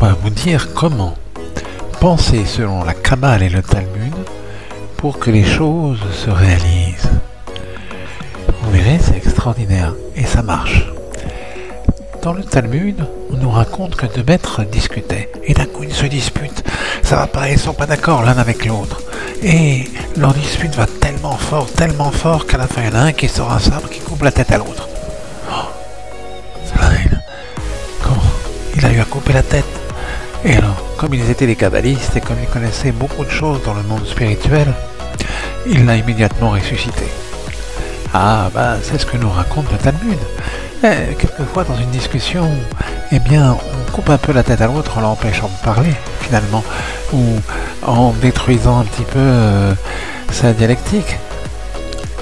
va vous dire comment penser selon la Kabbale et le Talmud pour que les choses se réalisent. Vous verrez, c'est extraordinaire et ça marche. Dans le Talmud, on nous raconte que deux maîtres discutaient et d'un coup ils se disputent. Ça va pas, ils sont pas d'accord l'un avec l'autre. Et leur dispute va tellement fort qu'à la fin il y en a un qui sort un sabre qui coupe la tête à l'autre. Comment il a eu à couper la tête. Et alors, comme ils étaient des kabbalistes et comme ils connaissaient beaucoup de choses dans le monde spirituel, il l'a immédiatement ressuscité. Ah, c'est ce que nous raconte le Talmud. Quelquefois, dans une discussion, eh bien, on coupe un peu la tête à l'autre en l'empêchant de parler, finalement, ou en détruisant un petit peu sa dialectique.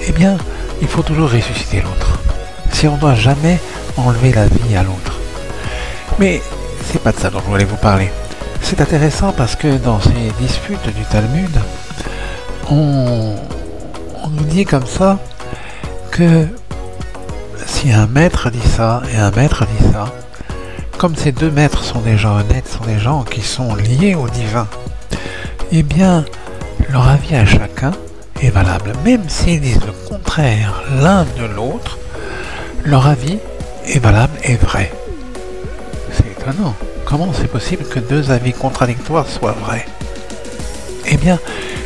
Eh bien, il faut toujours ressusciter l'autre. Si on ne doit jamais enlever la vie à l'autre. Mais c'est pas de ça dont je voulais vous parler. C'est intéressant parce que dans ces disputes du Talmud, on nous dit comme ça que si un maître dit ça et un maître dit ça, comme ces deux maîtres sont des gens honnêtes, sont des gens qui sont liés au divin, eh bien, leur avis à chacun est valable. Même s'ils disent le contraire l'un de l'autre, leur avis est valable et vrai. C'est étonnant. Comment c'est possible que deux avis contradictoires soient vrais? Eh bien,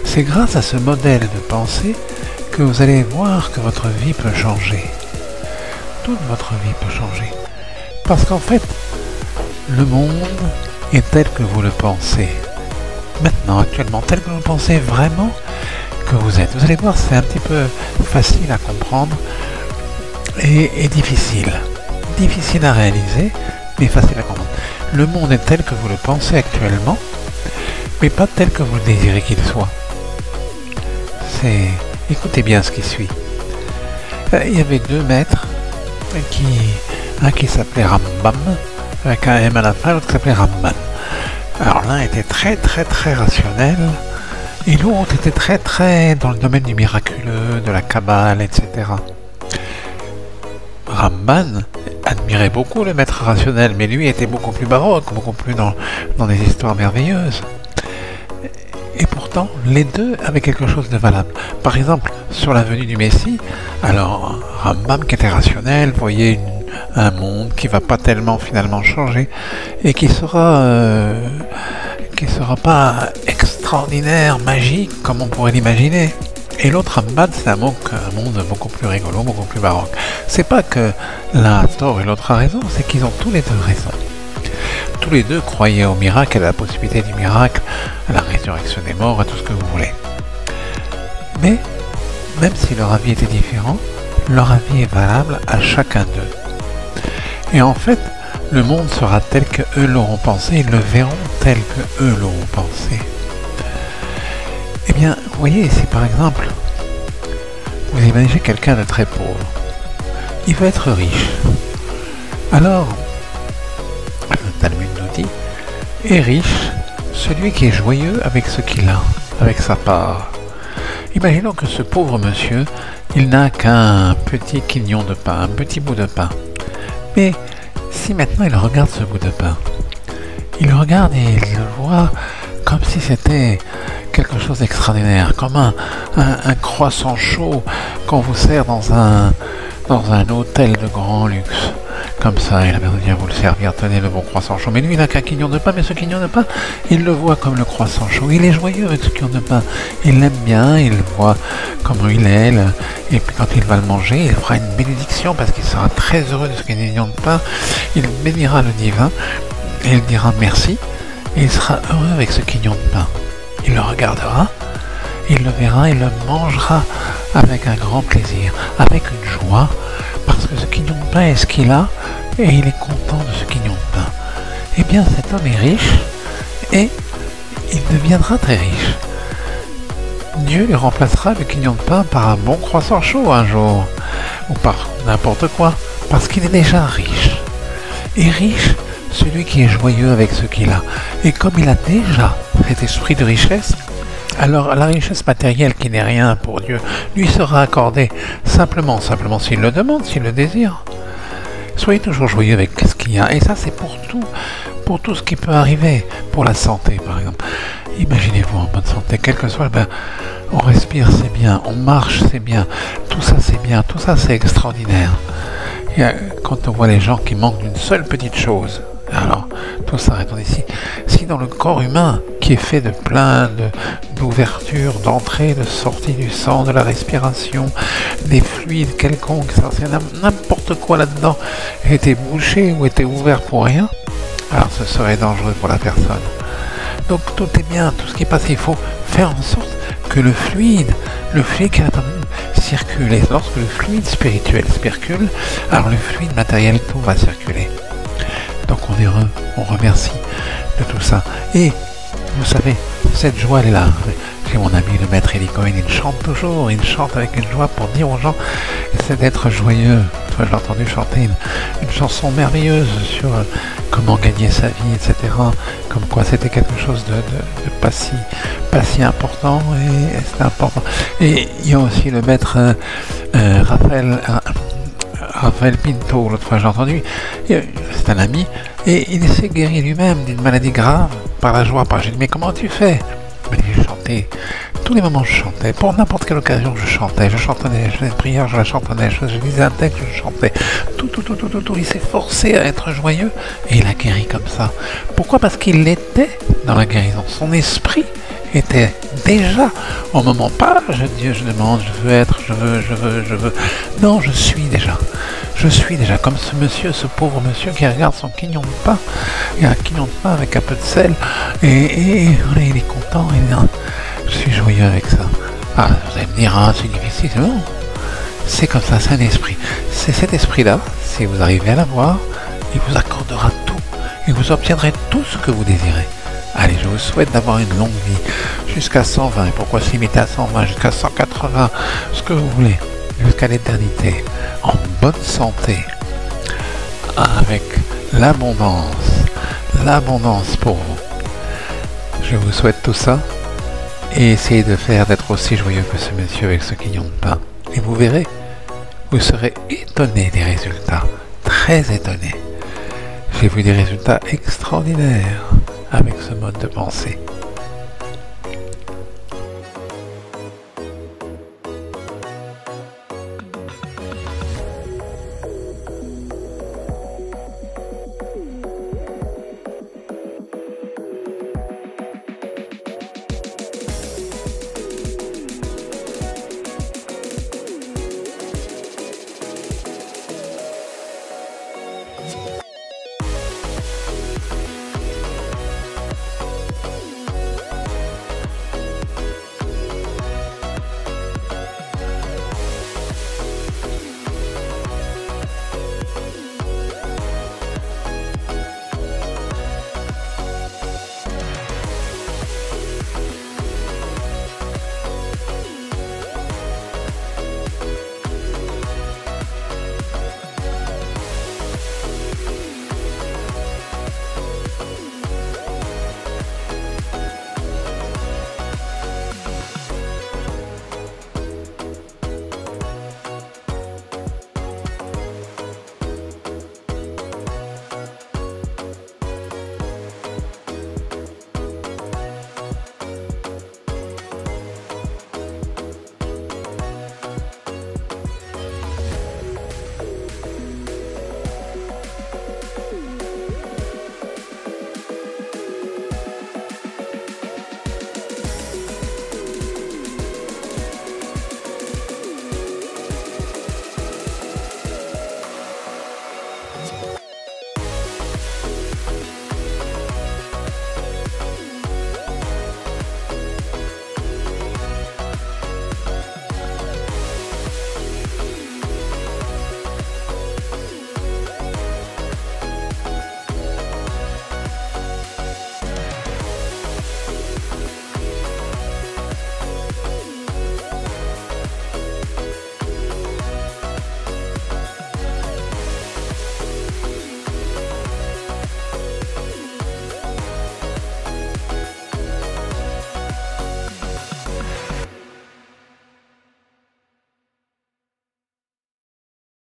c'est grâce à ce modèle de pensée que vous allez voir que votre vie peut changer. Toute votre vie peut changer. Parce qu'en fait, le monde est tel que vous le pensez. Maintenant, actuellement, tel que vous le pensez vraiment que vous êtes. Vous allez voir, c'est un petit peu facile à comprendre et difficile. Difficile à réaliser, mais facile à comprendre. Le monde est tel que vous le pensez actuellement, mais pas tel que vous le désirez qu'il soit. Écoutez bien ce qui suit. Il y avait deux maîtres, un qui s'appelait Rambam, avec un M à la fin, l'autre qui s'appelait Ramban. Alors l'un était très rationnel, et l'autre était très dans le domaine du miraculeux, de la Kabbale, etc. Ramban admirait beaucoup le maître rationnel, mais lui était beaucoup plus baroque, beaucoup plus dans des histoires merveilleuses. Et pourtant, les deux avaient quelque chose de valable. Par exemple, sur la venue du Messie, alors Rambam, qui était rationnel, voyait un monde qui va pas tellement finalement changer et qui sera pas extraordinaire, magique, comme on pourrait l'imaginer. Et l'autre Ramban, c'est un monde beaucoup plus rigolo, beaucoup plus baroque. C'est pas que l'un a tort et l'autre a raison, c'est qu'ils ont tous les deux raison. Tous les deux croyaient au miracle, à la possibilité du miracle, à la résurrection des morts, à tout ce que vous voulez. Mais, même si leur avis était différent, leur avis est valable à chacun d'eux. Et en fait, le monde sera tel que eux l'auront pensé, ils le verront tel que eux l'auront pensé. Eh bien, vous voyez, si par exemple, vous imaginez quelqu'un de très pauvre, il veut être riche. Alors, le Talmud nous dit, est riche celui qui est joyeux avec ce qu'il a, avec sa part. Imaginons que ce pauvre monsieur, il n'a qu'un petit quignon de pain, un petit bout de pain. Mais si maintenant il regarde ce bout de pain, il le regarde et il le voit comme si c'était quelque chose d'extraordinaire, comme un croissant chaud qu'on vous sert dans un hôtel de grand luxe. Comme ça, et la mère vient vous le servir, tenez le bon croissant chaud. Mais lui, il n'a qu'un quignon de pain, mais ce quignon de pain, il le voit comme le croissant chaud. Il est joyeux avec ce quignon de pain. Il l'aime bien, il voit comment il est. Et puis quand il va le manger, il fera une bénédiction parce qu'il sera très heureux de ce quignon de pain. Il bénira le divin et il dira merci. Et il sera heureux avec ce quignon de pain. Il le regardera, il le verra, il le mangera avec un grand plaisir, avec une joie, parce que ce quignon de pain est ce qu'il a, et il est content de ce quignon de pain. Eh bien, cet homme est riche, et il deviendra très riche. Dieu lui remplacera le quignon de pain par un bon croissant chaud un jour, ou par n'importe quoi, parce qu'il est déjà riche. Et riche, celui qui est joyeux avec ce qu'il a. Et comme il a déjà cet esprit de richesse, alors la richesse matérielle qui n'est rien pour Dieu lui sera accordée simplement s'il le demande, s'il le désire. Soyez toujours joyeux avec ce qu'il y a. Et ça, c'est pour pour tout ce qui peut arriver, pour la santé par exemple. Imaginez-vous en bonne santé, quel que soit, on respire, c'est bien, on marche, c'est bien, tout ça c'est bien, tout ça c'est extraordinaire. Et quand on voit les gens qui manquent d'une seule petite chose, alors tout s'arrête ici. Si dans le corps humain, qui est fait de plein d'ouvertures, d'entrées, de sorties du sang, de la respiration, des fluides quelconques, c'est n'importe quoi là-dedans, était bouché ou était ouvert pour rien, alors ce serait dangereux pour la personne. Donc tout est bien, tout ce qui passe, il faut faire en sorte que le fluide qui est circule. Et lorsque le fluide spirituel circule, alors le fluide matériel, tout va circuler. Donc on est heureux, on remercie de tout ça. Et vous savez, cette joie elle est là. J'ai mon ami le maître Eli Cohen, il chante toujours, il chante avec une joie pour dire aux gens, c'est d'être joyeux. Toi, j'ai entendu chanter une chanson merveilleuse sur comment gagner sa vie, etc. Comme quoi c'était quelque chose de pas si important, et c'est important. Et il y a aussi le maître Raphaël Pinto, l'autre fois j'ai entendu, c'est un ami, et il s'est guéri lui-même d'une maladie grave par la joie. J'ai dit, mais comment tu fais? Il m'a dit, je chantais. Tous les moments je chantais, pour n'importe quelle occasion je chantais, je faisais une prière, je la chantonnais, je lisais un texte, je chantais, tout, il s'est forcé à être joyeux, et il a guéri comme ça. Pourquoi? Parce qu'il était dans la guérison, son esprit était déjà au moment, pas je demande, je veux être, je veux, non, je suis déjà, comme ce monsieur, ce pauvre monsieur qui regarde son quignon de pain, il y a un quignon de pain avec un peu de sel, et voilà, il est content, je suis joyeux avec ça. Ah, vous allez me dire, c'est difficile, non, c'est comme ça, c'est un esprit, c'est cet esprit-là, si vous arrivez à l'avoir, il vous accordera tout, et vous obtiendrez tout ce que vous désirez. Allez, je vous souhaite d'avoir une longue vie, jusqu'à 120, et pourquoi se limiter à 120, jusqu'à 180, ce que vous voulez, jusqu'à l'éternité, en bonne santé, avec l'abondance pour vous. Je vous souhaite tout ça, et essayez d'être aussi joyeux que ce monsieur avec ce quignon de pain. Et vous verrez, vous serez étonné des résultats, très étonné. J'ai vu des résultats extraordinaires avec ce mode de pensée.